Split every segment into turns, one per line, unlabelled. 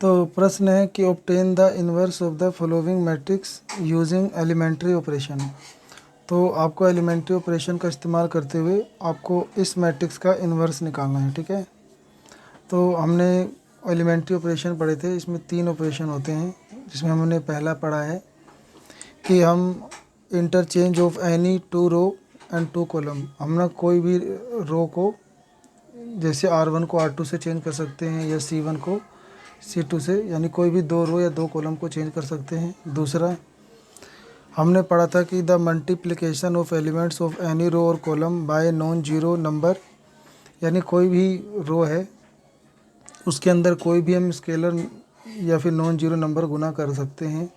तो प्रश्न है कि obtain the inverse of the following matrix using elementary operation. तो आपको एलिमेंट्री ऑपरेशन का इस्तेमाल करते हुए आपको इस मैट्रिक्स का इन्वर्स निकालना है, ठीक है। तो हमने एलिमेंट्री ऑपरेशन पढ़े थे, इसमें 3 ऑपरेशन होते हैं, जिसमें हमने पहला पढ़ा है कि हम interchange of any 2 row and 2 column, हम ना कोई भी रो को जैसे R1 को R2 से चेंज कर सकते हैं या C1 को C2 से, यानी कोई भी 2 रो या 2 कॉलम को चेंज कर सकते हैं। दूसरा हमने पढ़ा था कि the multiplication of elements of any row और column by non zero number, यानी कोई भी रो है उसके अंदर कोई भी हम स्केलर या फिर नॉन जीरो नंबर गुना कर सकते हैं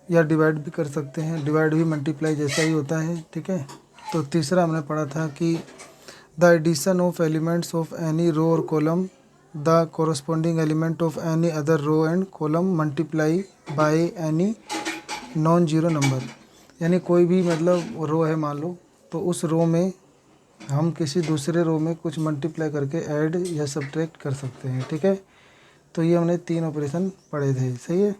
या डिवाइड भी कर सकते हैं। डिवाइड भी मल्टीप्लाई जैसा ही होता है, ठीक है। तो तीसरा हमने पढ़ा था कि the addition of elements of any row और column the corresponding element of any other row and column multiply by any non zero number, यानी कोई भी मतलब रो है मान लो, तो उस रो में हम किसी दूसरे रो में कुछ मल्टीप्लाई करके ऐड या सब्ट्रैक्ट कर सकते हैं, ठीक है। तो ये हमने 3 ऑपरेशन पढ़े थे, सही है।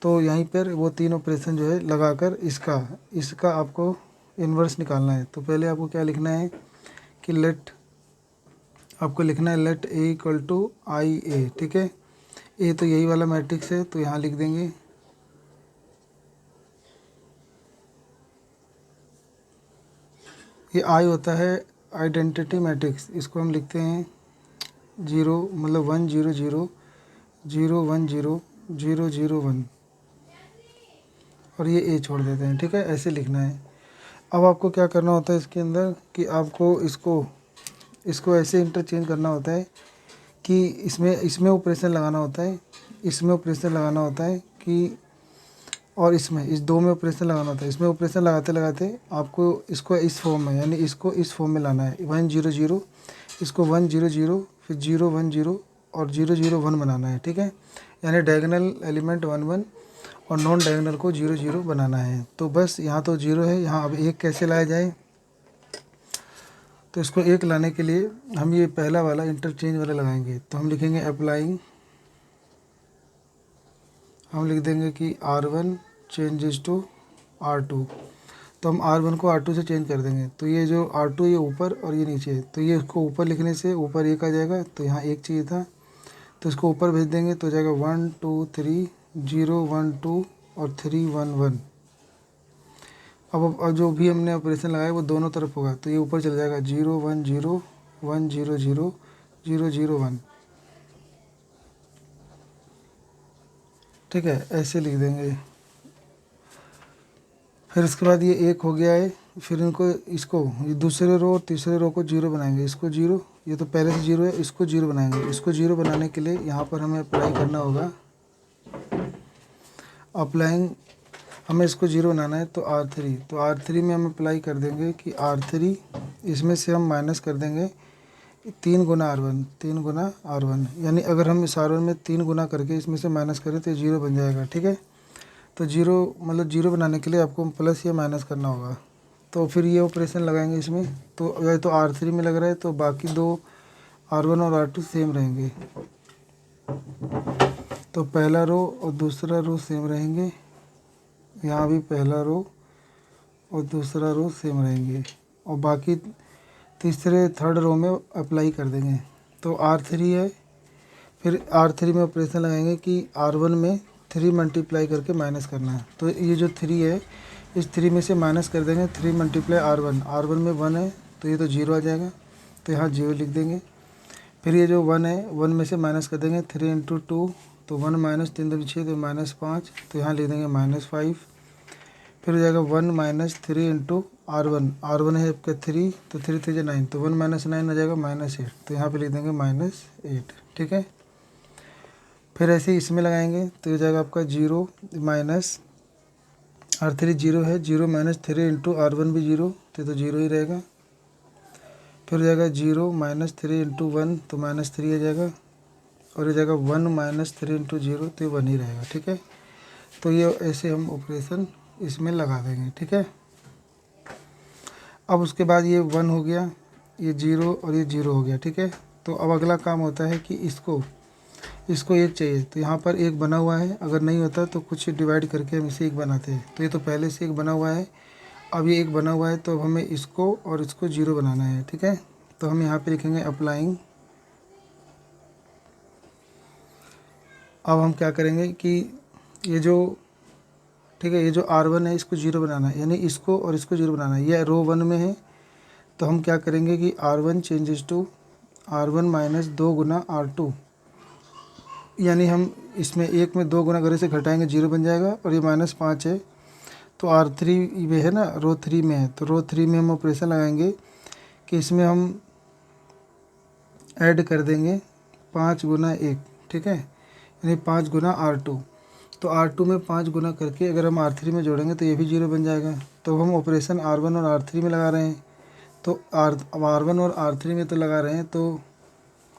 तो यहीं पर वो 3 ऑपरेशन जो है लगाकर इसका आपको इन्वर्स निकालना है। तो पहले आपको क्या लिखना है कि आपको लिखना है लेट ए इक्वल टू आई ए, ठीक है। ए तो यही वाला मैट्रिक्स है, तो यहाँ लिख देंगे ये आई होता है आइडेंटिटी मैट्रिक्स, इसको हम लिखते हैं 0 मतलब 1 0 0 0 1 0 0 0 1 और ये ए छोड़ देते हैं, ठीक है। ऐसे लिखना है। अब आपको क्या करना होता है इसके अंदर कि आपको इसको ऐसे इंटरचेंज करना होता है कि इसमें ऑपरेशन लगाना होता है, इसमें ऑपरेशन लगाना होता है कि और इस 2 में ऑपरेशन लगाना होता है। इसमें ऑपरेशन लगाते लगाते आपको इसको इस फॉर्म में, यानी इसको इस फॉर्म में लाना है 1 0 0, इसको 1 0 0 फिर 0 1 0 और 0 0 1 बनाना है, ठीक है। यानी डायगोनल एलिमेंट 1 1 और नॉन डायगोनल को 0 0 बनाना है। तो बस यहाँ तो 0 है, यहाँ अब 1 कैसे लाया जाए, तो इसको 1 लाने के लिए हम ये पहला वाला इंटरचेंज वाला लगाएंगे। तो हम लिखेंगे अप्लाइंग, हम लिख देंगे कि R1 चेंजेस टू R2। तो हम R1 को R2 से चेंज कर देंगे, तो ये जो R2 ये ऊपर और ये नीचे है, तो ये इसको ऊपर लिखने से ऊपर 1 आ जाएगा, तो यहाँ 1 चाहिए था, तो इसको ऊपर भेज देंगे तो जाएगा 1 2 3 0 1 2 और 3 1 1। अब जो भी हमने ऑपरेशन लगाया वो दोनों तरफ होगा, तो ये ऊपर चला जाएगा 0 1 0 1 0 0 0 0 1, ठीक है। ऐसे लिख देंगे। फिर उसके बाद ये 1 हो गया है, फिर इसको ये दूसरे रो और तीसरे रो को 0 बनाएंगे, इसको 0, ये तो पहले से 0 है, इसको 0 बनाएंगे। इसको 0 बनाने के लिए यहाँ पर हमें अप्लाई करना होगा, अप्लाइंग हमें इसको 0 बनाना है, तो R3, तो R3 में हम अप्लाई कर देंगे कि R3 इसमें से हम माइनस कर देंगे 3 गुना R1, 3 गुना R1, यानी अगर हम इस R1 में 3 गुना करके इसमें से माइनस करें तो 0 बन जाएगा, ठीक है। तो 0 मतलब 0 बनाने के लिए आपको प्लस या माइनस करना होगा। तो फिर ये ऑपरेशन लगाएंगे इसमें, तो या तो R3 में लग रहा है तो बाकी 2 R1 और R2 सेम रहेंगे, तो पहला रो और दूसरा रो सेम रहेंगे, यहाँ भी पहला रो और दूसरा रो सेम रहेंगे, और बाकी थर्ड रो में अप्लाई कर देंगे। तो R3 है, फिर R3 में ऑपरेशन लगाएंगे कि R1 में 3 मल्टीप्लाई करके माइनस करना है। तो ये जो 3 है, इस 3 में से माइनस कर देंगे 3 मल्टीप्लाई R1 में 1 है, तो ये तो 0 आ जाएगा, तो यहाँ 0 लिख देंगे। फिर ये जो 1 है, 1 में से माइनस कर देंगे 3 × 2, तो 1 माइनस 3 2 6, तो -5, तो यहाँ लिख देंगे -5। फिर हो जाएगा 1 - 3 × R1 है आपका 3, तो 3 3 9, तो 1 - 9 हो जाएगा -8, तो यहाँ पे लिख देंगे -8, ठीक है। फिर ऐसे ही इसमें लगाएंगे, तो हो जाएगा आपका 0 माइनस R3 0 है, 0 - 3 × R1 भी 0, तो 0 ही रहेगा। फिर हो जाएगा 0 - 3 × 1, तो -3 आ जाएगा, और हो जाएगा 1 - 3 × 0, तो 1 ही रहेगा, ठीक है। तो ये ऐसे हम ऑपरेशन इसमें लगा देंगे, ठीक है। अब उसके बाद ये 1 हो गया, ये 0 और ये 0 हो गया, ठीक है। तो अब अगला काम होता है कि इसको एक चाहिए, तो यहाँ पर एक बना हुआ है, अगर नहीं होता तो कुछ डिवाइड करके हम इसे एक बनाते हैं। तो ये तो पहले से एक बना हुआ है, अब ये एक बना हुआ है, तो अब हमें इसको और इसको ज़ीरो बनाना है। ठीक है, तो हम यहाँ पे लिखेंगे अप्लाइंग। अब हम क्या करेंगे कि ये जो, ठीक है, ये जो R1 है इसको ज़ीरो बनाना है, यानी इसको और इसको ज़ीरो बनाना है। ये रो 1 में है, तो हम क्या करेंगे कि R1 changes to R1 minus 2 Guna R2, यानी हम इसमें एक में 2 गुना करे से घटाएंगे, जीरो बन जाएगा। और ये -5 है, तो R3 में है ना, रो 3 में है, तो रो 3 में हम ऑपरेशन लगाएंगे कि इसमें हम ऐड कर देंगे 5 गुना 1। ठीक है, यानी 5 गुना R2। तो R2 में 5 गुना करके अगर हम R3 में जोड़ेंगे तो ये भी जीरो बन जाएगा। तो हम ऑपरेशन R1 और R3 में लगा रहे हैं, तो अब R1 और R3 में तो लगा रहे हैं, तो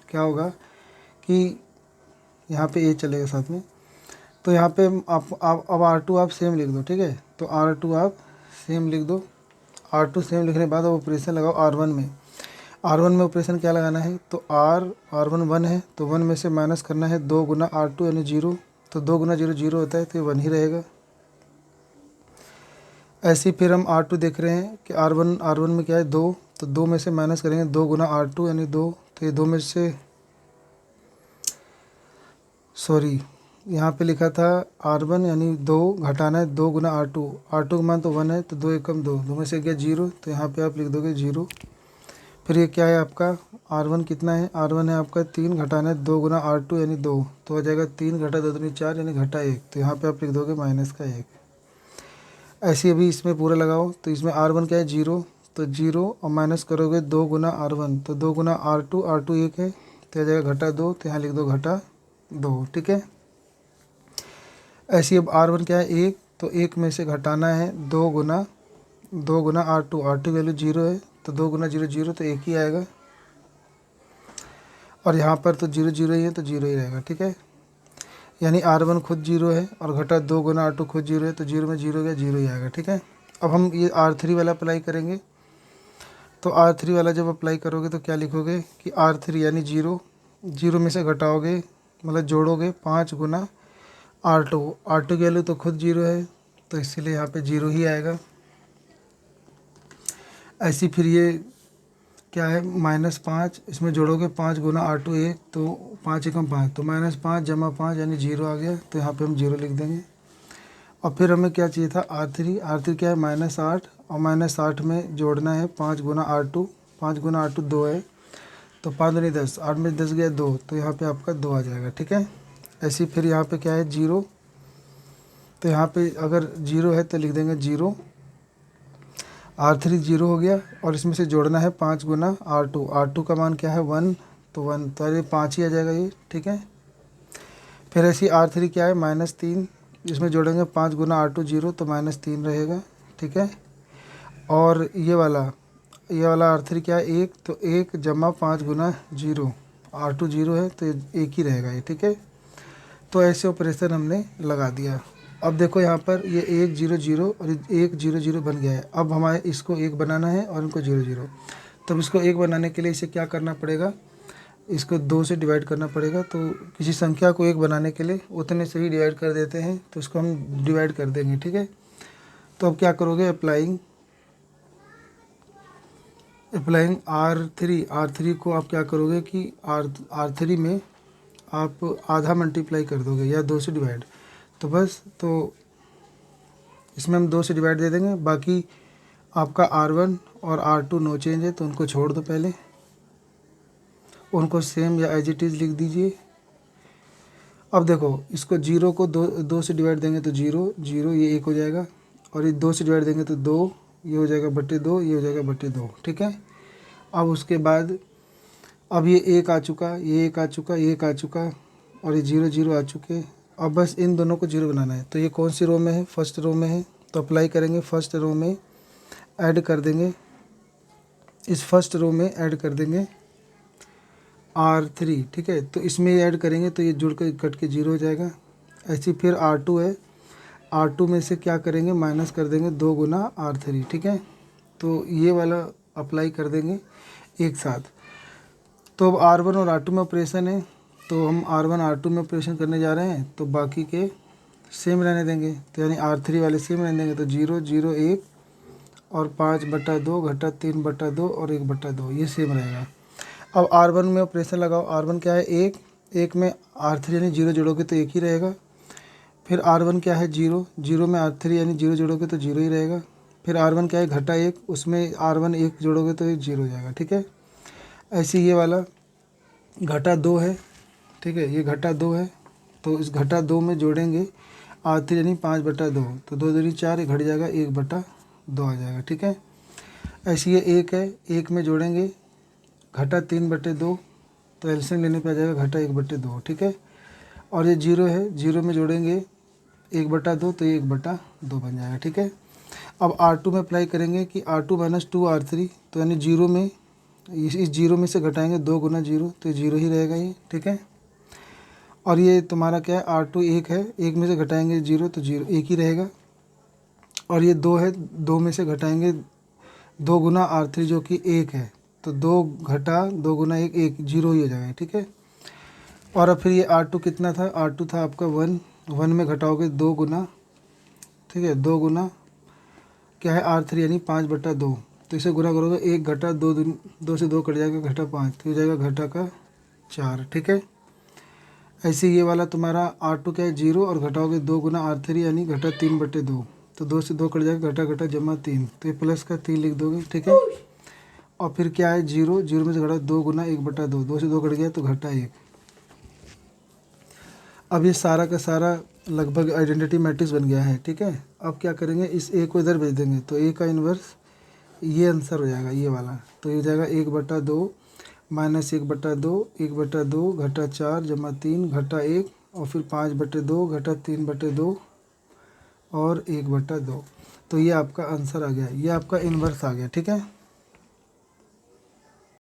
क्या होगा कि यहाँ पे ए चलेगा साथ में। तो यहाँ पे आप अब R2 आप सेम लिख दो। ठीक है, तो R2 आप सेम लिख दो। R2 सेम लिखने के बाद अब ऑपरेशन लगाओ R1 में। R1 में ऑपरेशन क्या लगाना है, तो R1 1 है, तो 1 में से माइनस करना है 2 गुना R2 यानी 0। तो 2 गुना 0 0 होता है, तो ये 1 ही रहेगा। ऐसे ही फिर हम R2 देख रहे हैं कि R1 में क्या है 2, तो 2 में से माइनस करेंगे 2 गुना R2 यानी 2। तो ये 2 में से, सॉरी यहाँ पे लिखा था R1 यानी 2, घटाना है 2 गुना R2। R2 का मान तो 1 है, तो 2 एकम 2, 2 में से गया 0, तो यहाँ पे आप लिख दोगे 0। फिर ये क्या है आपका R1 कितना है, R1 है आपका 3, घटाना है 2 गुना R2 यानी 2, तो हो जाएगा 3 घटा 2 दूनी 4 यानी घटा 1, तो यहाँ पे आप लिख दोगे माइनस का 1। ऐसे अभी इसमें पूरा लगाओ, तो इसमें R1 क्या है 0, तो 0 और माइनस करोगे 2 गुना R1, तो 2 गुना R2, R2 1 है, तो हो जाएगा घटा 2, तो यहाँ लिख दो घटा 2। ठीक है, ऐसे अब R1 क्या है 1, तो 1 में से घटाना है 2 गुना R2, R2 की वैल्यू 0 है, तो 2 गुना 0 0, तो 1 ही आएगा। और यहाँ पर तो 0 0 ही है, तो 0 ही रहेगा। ठीक है, यानी R1 खुद 0 है और घटा 2 गुना R2 खुद 0 है, तो 0 में 0 गया, 0 ही आएगा। ठीक है, अब हम ये R3 वाला अप्लाई करेंगे। तो R3 वाला जब अप्लाई करोगे तो क्या लिखोगे कि R3 यानी 0, 0 में से घटाओगे मतलब जोड़ोगे 5 गुना R2 की वैल्यू तो खुद 0 है, तो इसीलिए यहाँ पे 0 ही आएगा। ऐसी फिर ये क्या है -5, इसमें जोड़ोगे 5 गुना R2 1, तो 5 एकम 5, तो -5 जमा 5 यानी 0 आ गया, तो यहाँ पे हम 0 लिख देंगे। और फिर हमें क्या चाहिए था R3 क्या है -8, और -8 में जोड़ना है 5 गुना R2, 5 गुना R2 2 है, तो 5 दूनी 10, 8 में 10 गया 2, तो यहाँ पे आपका 2 आ जाएगा। ठीक है, ऐसे ही फिर यहाँ पे क्या है 0, तो यहाँ पे अगर 0 है तो लिख देंगे 0, R3 0 हो गया, और इसमें से जोड़ना है 5 गुना R2 का मान क्या है 1, तो 1, तो ये 5 ही आ जाएगा ये। ठीक है, फिर ऐसी R3 क्या है -3, इसमें जोड़ेंगे 5 गुना R2 0, तो -3 रहेगा। ठीक है, और ये वाला R3 क्या है 1, तो 1 जमा 5 गुना 0, R2 0 है, तो 1 ही रहेगा ये। ठीक है, तो ऐसे ऑपरेशन हमने लगा दिया। अब देखो यहाँ पर ये 1 0 0 और 1 0 0 बन गया है। अब हमारे इसको 1 बनाना है और इनको 0 0, तब इसको 1 बनाने के लिए इसे क्या करना पड़ेगा, इसको 2 से डिवाइड करना पड़ेगा। तो किसी संख्या को 1 बनाने के लिए उतने से ही डिवाइड कर देते हैं, तो इसको हम डिवाइड कर देंगे। ठीक है, तो अब क्या करोगे अप्लाइंग R3 को आप क्या करोगे कि R3 में आप आधा मल्टीप्लाई कर दोगे या 2 से डिवाइड, तो बस, तो इसमें हम 2 से डिवाइड दे देंगे। बाकी आपका R1 और R2 नो चेंज है, तो उनको छोड़ दो, पहले उनको सेम या एज इट इज़ लिख दीजिए। अब देखो इसको 0 को 2 से डिवाइड देंगे तो 0 0, ये 1 हो जाएगा, और ये 2 से डिवाइड देंगे तो 2, ये हो जाएगा बटे 2, ये हो जाएगा बटे 2। ठीक है, अब उसके बाद अब ये 1 आ चुका, ये 1 आ चुका, ये 1 आ चुका, और ये 0 0 आ चुके। अब बस इन दोनों को 0 बनाना है। तो ये कौन सी रो में है, फर्स्ट रो में है, तो अप्लाई करेंगे फर्स्ट रो में, ऐड कर देंगे, इस फर्स्ट रो में ऐड कर देंगे R3। ठीक है, तो इसमें ऐड करेंगे तो ये जुड़ कर कट के 0 हो जाएगा। ऐसे फिर R2 है, R2 में से क्या करेंगे माइनस कर देंगे 2 गुना R3। ठीक है, तो ये वाला अप्लाई कर देंगे एक साथ। तो अब R1 और R2 में ऑपरेशन है, तो हम R1 R2 में ऑपरेशन करने जा रहे हैं, तो बाकी के सेम रहने देंगे, तो यानी R3 वाले सेम रहने देंगे। तो 0 0 1 और 5/2 घटा 3/2 और 1/2 ये सेम रहेगा। अब R1 में ऑपरेशन लगाओ। R1 क्या है 1, 1 में R3 यानी 0 जोड़ोगे तो 1 ही रहेगा। फिर R1 क्या है 0, 0 में R3 यानी 0 जोड़ोगे तो 0 ही रहेगा। फिर R1 क्या है घटा 1, उसमें R1 1 जोड़ोगे तो 1 0 हो जाएगा, ठीक है। ऐसे ये वाला घटा 2 है, ठीक है, ये घटा 2 है, तो इस घटा 2 में जोड़ेंगे R3 यानी 5/2, तो 2 दूनी 4, ये घट जाएगा 1/2 आ जाएगा, ठीक है। ऐसे ये 1 है, 1 में जोड़ेंगे घटा 3/2, तो एलसीएम लेने पे आ जाएगा घटा 1/2, ठीक है। और ये 0 है, 0 में जोड़ेंगे 1/2, तो ये 1/2 बन जाएगा, ठीक है। अब R2 में अप्लाई करेंगे कि R2 - 2 R3, तो यानी 0 में इस 0 में से घटाएंगे 2 गुना 0, तो 0 ही रहेगा ये, ठीक है। और ये तुम्हारा क्या है R2 1 है, 1 में से घटाएंगे 0, तो 0 1 ही रहेगा। और ये 2 है, 2 में से घटाएंगे 2 गुना R3 जो कि 1 है, तो 2 घटा 2 गुना 1 1 0 ही हो जाएगा, ठीक है। और अब फिर ये R2 कितना था, R2 था आपका 1, 1 में घटाओगे 2 गुना, ठीक है, 2 गुना क्या है R3 यानी 5/2, तो इसे गुना करोगे 1 घटा 2, 2 से 2 कट जाएगा घटा 5, तो हो जाएगा घटा का 4, ठीक है। ऐसे ये वाला तुम्हारा R2 क्या है 0 और घटाओगे 2 गुना R3 यानी घटा 3/2, तो 2 से 2 कट जाएगा घटा घटा जमा 3, तो ये प्लस का 3 लिख दोगे, ठीक है। और फिर क्या है 0, 0 में से घटा 2 गुना 1/2, 2 से 2 कट गया तो घटा 1। अब ये सारा का सारा लगभग आइडेंटिटी मैट्रिक्स बन गया है, ठीक है। अब क्या करेंगे, इस ए को इधर भेज देंगे, तो ए का इन्वर्स ये आंसर हो जाएगा ये वाला, तो ये हो जाएगा 1/2 माइनस 1/2, 1/2 घटा 4 जमा 3 घटा 1 और फिर 5/2 घटा 3/2 और 1/2, तो ये आपका आंसर आ गया, ये आपका इन्वर्स आ गया, ठीक है।